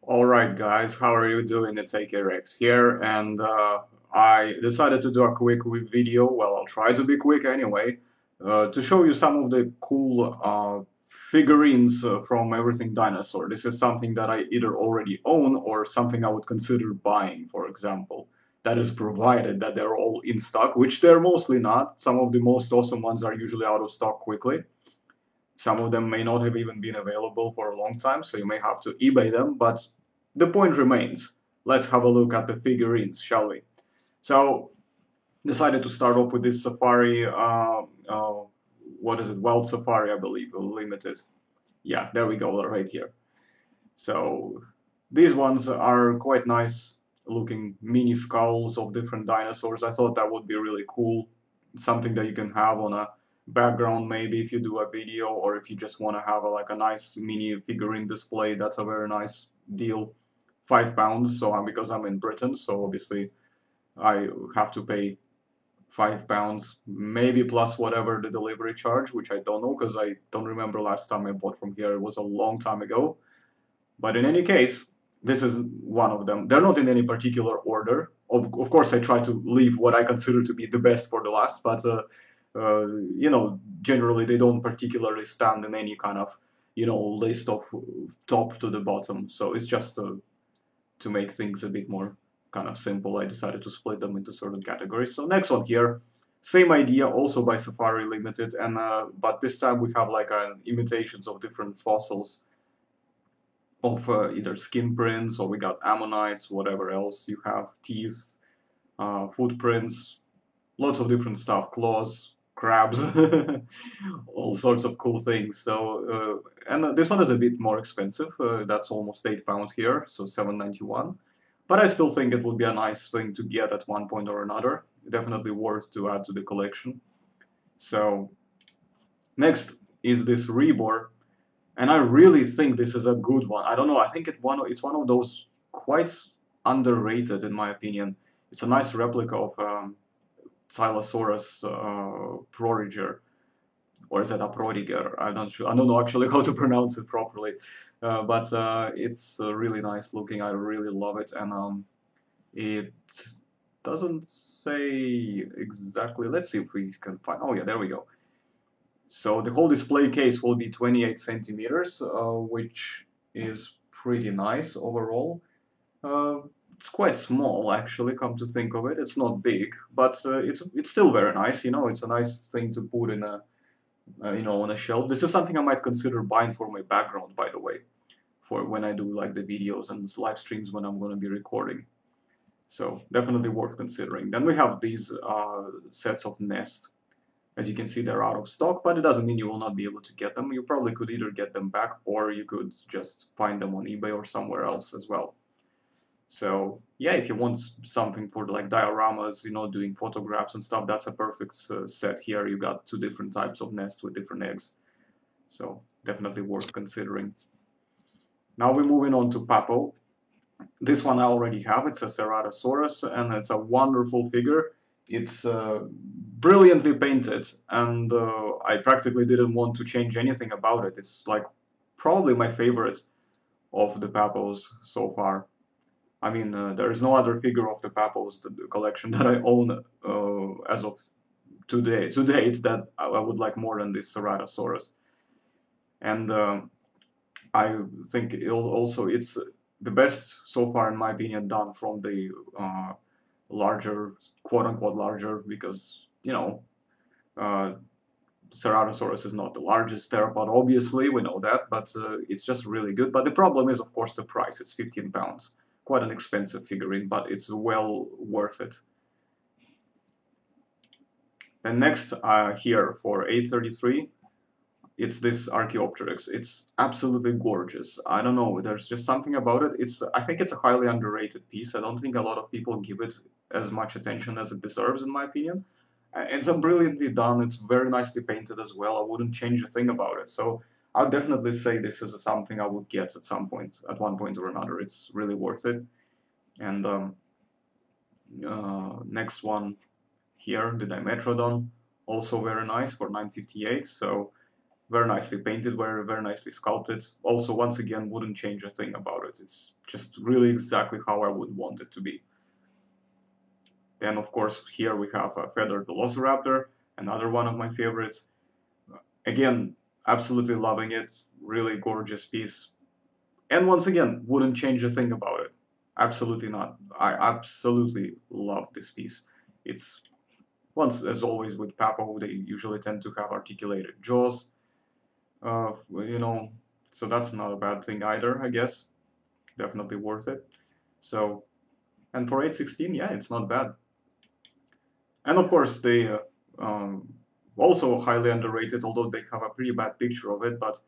Alright guys, how are you doing? It's AKRX here, and I decided to do a quick video. Well, I'll try to be quick anyway, to show you some of the cool figurines from Everything Dinosaur. This is something that I either already own or something I would consider buying, for example. That is provided that they're all in stock, which they're mostly not. Some of the most awesome ones are usually out of stock quickly. Some of them may not have even been available for a long time, so you may have to eBay them, but the point remains. Let's have a look at the figurines, shall we? So, decided to start off with this Safari, what is it, Wild Safari, I believe, Limited. Yeah, there we go, right here. So, these ones are quite nice looking mini skulls of different dinosaurs. I thought that would be really cool. Something that you can have on a background maybe if you do a video, or if you just want to have like a nice mini figurine display. That's a very nice deal. £5. So because I'm in Britain, so obviously I have to pay £5, maybe plus whatever the delivery charge, which I don't know because I don't remember last time I bought from here. It was a long time ago. But in any case, this is one of them. They're not in any particular order. Of course, I try to leave what I consider to be the best for the last, but generally they don't particularly stand in any kind of, list of top to the bottom. So it's just to make things a bit more kind of simple. I decided to split them into certain categories. So next one here, same idea, also by Safari Limited, and but this time we have like imitations of different fossils of either skin prints, or we got ammonites, whatever else you have, teeth, footprints, lots of different stuff, claws, crabs, all sorts of cool things. So, and this one is a bit more expensive. That's almost £8 here, so 7.91. But I still think it would be a nice thing to get at one point or another. Definitely worth to add to the collection. So, next is this Rebor, and I really think this is a good one. I don't know. I think it's one of those quite underrated, in my opinion. It's a nice replica of Tylosaurus proriger, or is it a prodiger? I'm not sure. I don't know actually how to pronounce it properly, but it's really nice looking. I really love it, and it doesn't say exactly. Let's see if we can find. Oh yeah, there we go. So the whole display case will be 28 centimeters, which is pretty nice overall. Uh, it's quite small, actually, come to think of it. It's not big, but it's still very nice. It's a nice thing to put in on a shelf. This is something I might consider buying for my background, by the way, for when I do like the videos and live streams when I'm going to be recording. So definitely worth considering. Then we have these sets of Nest. As you can see, they're out of stock, but it doesn't mean you will not be able to get them. You probably could either get them back, or you could just find them on eBay or somewhere else as well. So yeah, if you want something for like dioramas, doing photographs and stuff, that's a perfect set here. You got two different types of nests with different eggs. So definitely worth considering. Now we're moving on to Papo. This one I already have. It's a Ceratosaurus, and it's a wonderful figure. It's brilliantly painted, and I practically didn't want to change anything about it. It's like probably my favorite of the Papos so far. I mean, there is no other figure of the Papos collection that I own as of today. To date, that I would like more than this Ceratosaurus, and I think it's the best so far, in my opinion, done from the larger, quote unquote larger, because uh, Ceratosaurus is not the largest theropod, obviously, we know that, but it's just really good. But the problem is, of course, the price. It's £15. Quite an expensive figurine, but it's well worth it. And next, here for 833, it's this Archaeopteryx. It's absolutely gorgeous. I don't know, there's just something about it. I think it's a highly underrated piece. I don't think a lot of people give it as much attention as it deserves, in my opinion. It's brilliantly done. It's very nicely painted as well. I wouldn't change a thing about it. So I would definitely say this is something I would get at some point, at one point or another. It's really worth it. And next one here, the Dimetrodon, also very nice for 958. So very nicely painted, very nicely sculpted. Also, once again, wouldn't change a thing about it. It's just really exactly how I would want it to be. Then, of course, here we have a feathered Velociraptor, another one of my favorites. Again, absolutely loving it. Really gorgeous piece. And once again, wouldn't change a thing about it. Absolutely not. I absolutely love this piece. It's, once as always with Papo, they usually tend to have articulated jaws. You know, so that's not a bad thing either, I guess. Definitely worth it. So, and for 816, yeah, it's not bad. And of course, they also highly underrated, although they have a pretty bad picture of it, but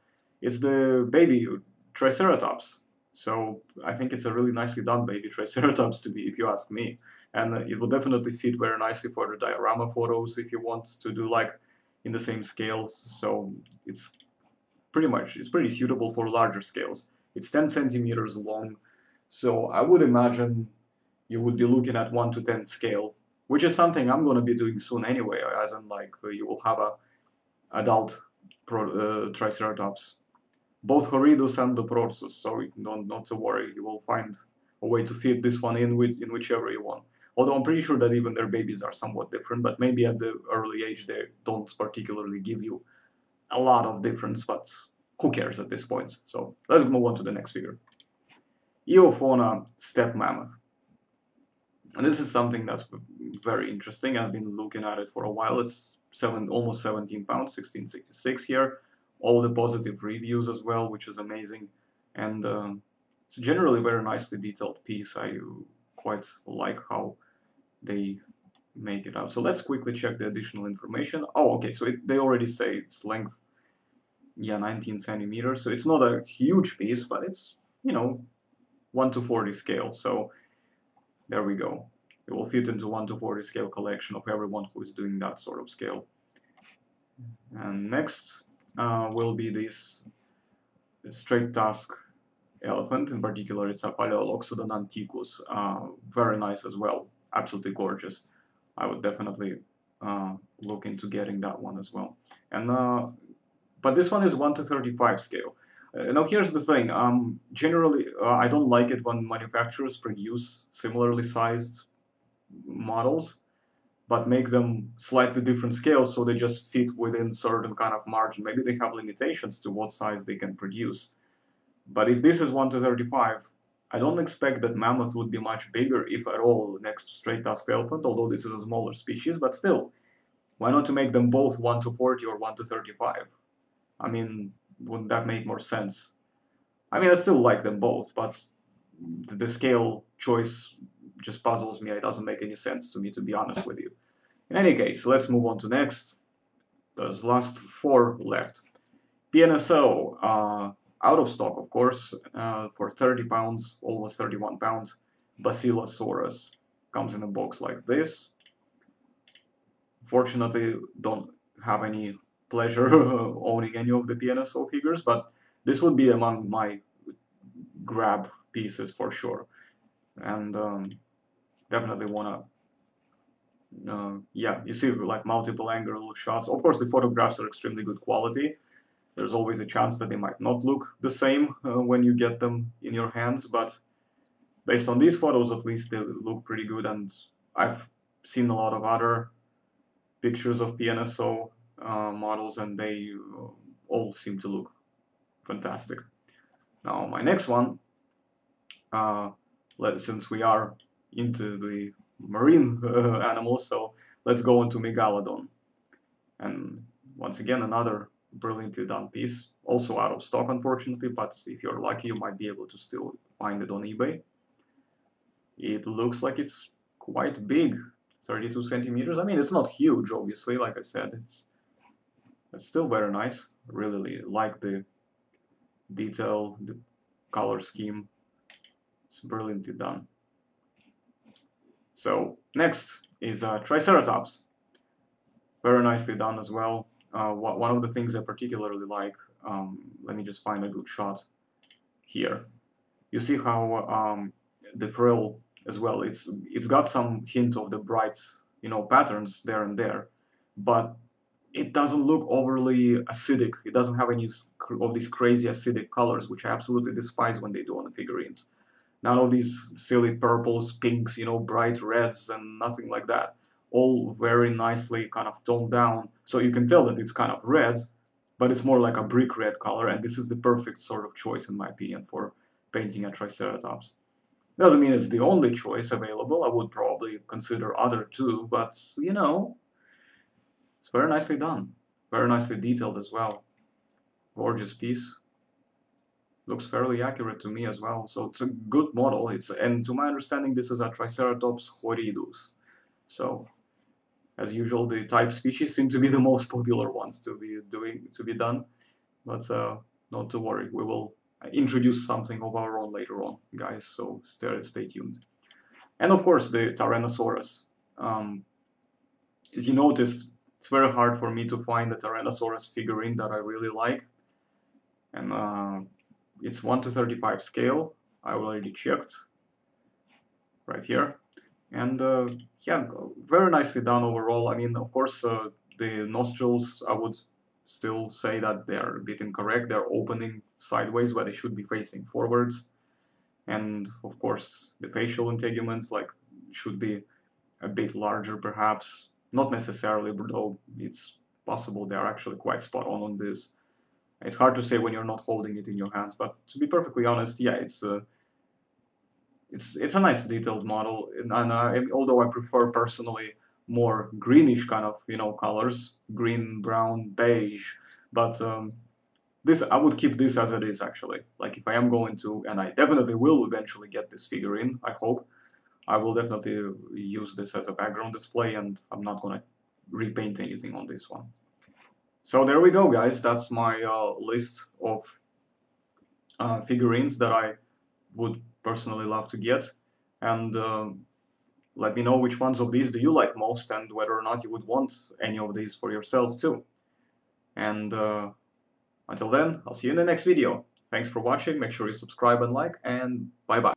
it's the baby Triceratops. So I think it's a really nicely done baby Triceratops to be, if you ask me. And it will definitely fit very nicely for the diorama photos if you want to do like in the same scale. So it's pretty suitable for larger scales. It's 10 centimeters long, so I would imagine you would be looking at 1 to 10 scale, which is something I'm going to be doing soon anyway, as in like you will have a adult Triceratops, both Horridus and the Prosus, so not to worry, you will find a way to fit this one in whichever you want. Although I'm pretty sure that even their babies are somewhat different, but maybe at the early age they don't particularly give you a lot of difference, but who cares at this point? So let's move on to the next figure. Eofauna Steppe Mammoth. And this is something that's very interesting. I've been looking at it for a while. It's almost 17 pounds, 1666 here. All the positive reviews as well, which is amazing. And it's generally a very nicely detailed piece. I quite like how they make it out. So let's quickly check the additional information. Oh, okay, so they already say its length, yeah, 19 centimeters. So it's not a huge piece, but it's, 1 to 40 scale. So there we go. It will fit into 1 to 40 scale collection of everyone who is doing that sort of scale. And next will be this straight tusk elephant. In particular, it's a Paleoloxodon antiquus. Very nice as well. Absolutely gorgeous. I would definitely look into getting that one as well. And but this one is 1 to 35 scale. Now here's the thing. Generally, I don't like it when manufacturers produce similarly sized models, but make them slightly different scales so they just fit within certain kind of margin. Maybe they have limitations to what size they can produce. But if this is 1 to 35, I don't expect that mammoth would be much bigger, if at all, next to straight tusk elephant, although this is a smaller species, but still, why not to make them both 1 to 40 or 1 to 35? I mean, wouldn't that make more sense? I mean, I still like them both, but the scale choice just puzzles me. It doesn't make any sense to me, to be honest with you. In any case, let's move on to next. There's last 4 left. PNSO, out of stock, of course, for 30 pounds, almost 31 pounds. Basilosaurus comes in a box like this. Fortunately, don't have any pleasure owning any of the PNSO figures, but this would be among my grab pieces for sure. And definitely want to, yeah, you see like multiple angle shots. Of course, the photographs are extremely good quality. There's always a chance that they might not look the same when you get them in your hands, but based on these photos, at least they look pretty good. And I've seen a lot of other pictures of PNSO models, and they all seem to look fantastic. Now, my next one, since we are into the marine animals, so let's go into Megalodon. And once again, another brilliantly done piece, also out of stock, unfortunately, but if you're lucky, you might be able to still find it on eBay. It looks like it's quite big, 32 centimeters. I mean, it's not huge, obviously, like I said. It's still very nice. Really like the detail, the color scheme. It's brilliantly done. So next is Triceratops. Very nicely done as well. One of the things I particularly like, let me just find a good shot here. You see how the frill as well, it's got some hint of the bright, patterns there and there, but it doesn't look overly acidic. It doesn't have any of these crazy acidic colors, which I absolutely despise when they do on the figurines. None of these silly purples, pinks, bright reds, and nothing like that. All very nicely kind of toned down, so you can tell that it's kind of red, but it's more like a brick red color, and this is the perfect sort of choice, in my opinion, for painting a Triceratops. Doesn't mean it's the only choice available. I would probably consider other too, but it's very nicely done. Very nicely detailed as well. Gorgeous piece. Looks fairly accurate to me as well. So it's a good model. And to my understanding, this is a Triceratops horridus. So as usual, the type species seem to be the most popular ones to be done. But not to worry, we will introduce something of our own later on, guys. So stay tuned. And of course, the Tyrannosaurus. As you noticed, it's very hard for me to find a Tyrannosaurus figurine that I really like. And it's 1:35 scale. I already checked right here. And yeah, very nicely done overall. I mean, of course, the nostrils, I would still say that they are a bit incorrect. They're opening sideways where they should be facing forwards. And of course, the facial integuments should be a bit larger, perhaps. Not necessarily, though it's possible they are actually quite spot on this. It's hard to say when you're not holding it in your hands, but to be perfectly honest, yeah, it's a nice detailed model, and although I prefer personally more greenish kind of colors, green, brown, beige, but this I would keep this as it is actually. Like if I am going to, and I definitely will eventually get this figurine, I hope, I will definitely use this as a background display, and I'm not gonna repaint anything on this one. So there we go, guys. That's my list of figurines that I would personally love to get, and let me know which ones of these do you like most, and whether or not you would want any of these for yourself too. And until then, I'll see you in the next video. Thanks for watching. Make sure you subscribe and like, and bye bye.